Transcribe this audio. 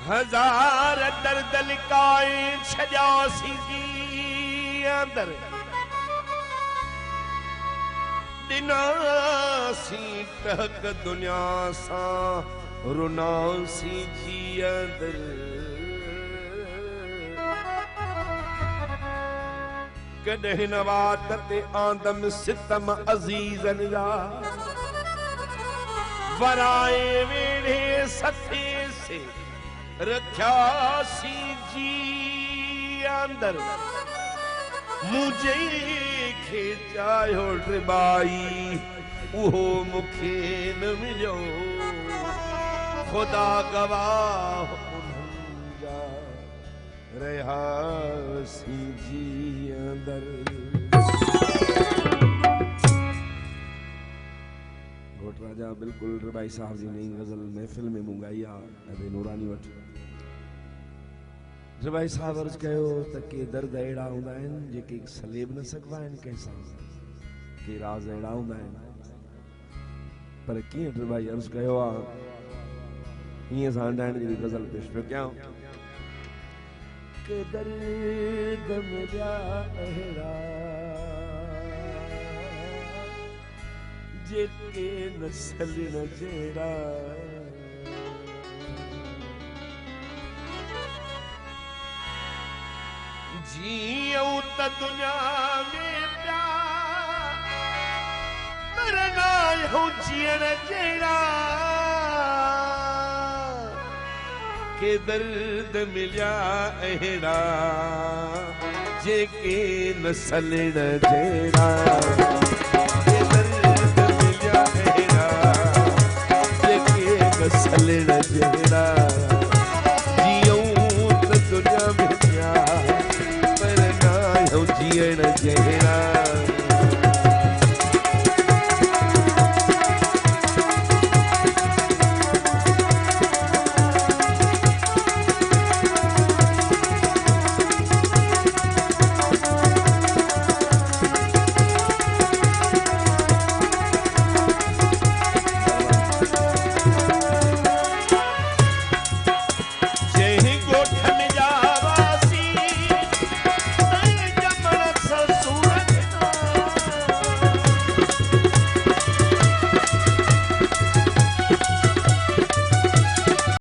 हजार दर्द लिकाए छजासी जी अंदर दिनासी टहक दुनिया सा रुनासी जी अंदर कदे नवात ते आदम सितम अजीजन जा वराए वेड़े सथे से रख्या सी जी अंदर मुझे खेचायो ड्रिबाई उहो मुखे न मिलो खुदा गवाह उन्हंजा रहा सी जी अंदर। घोट राजा बिल्कुल रबाई साहब जी नई गजल महफिल में मुंगाई अबे नूरानी वट रबाई साहब अर्ज कयो त के दर्द अड़ा हुंदा आहिनि जेके सलेब न सकदा आहिनि कंहिंसां के राज अड़ा हुंदा आहिनि पर कीअं रबाई अर्ज कयो आहे ईअं सां हंडाइण जी गजल पेश पियो कयां के दर्द मिलिया अहिड़ा जेके नसल न जहिड़ा जियूं त दुनिया में पिया मरना आहियूं जीअण जहिड़ा के दर्द मिलिया अहिड़ा जेके नसल न जहिड़ा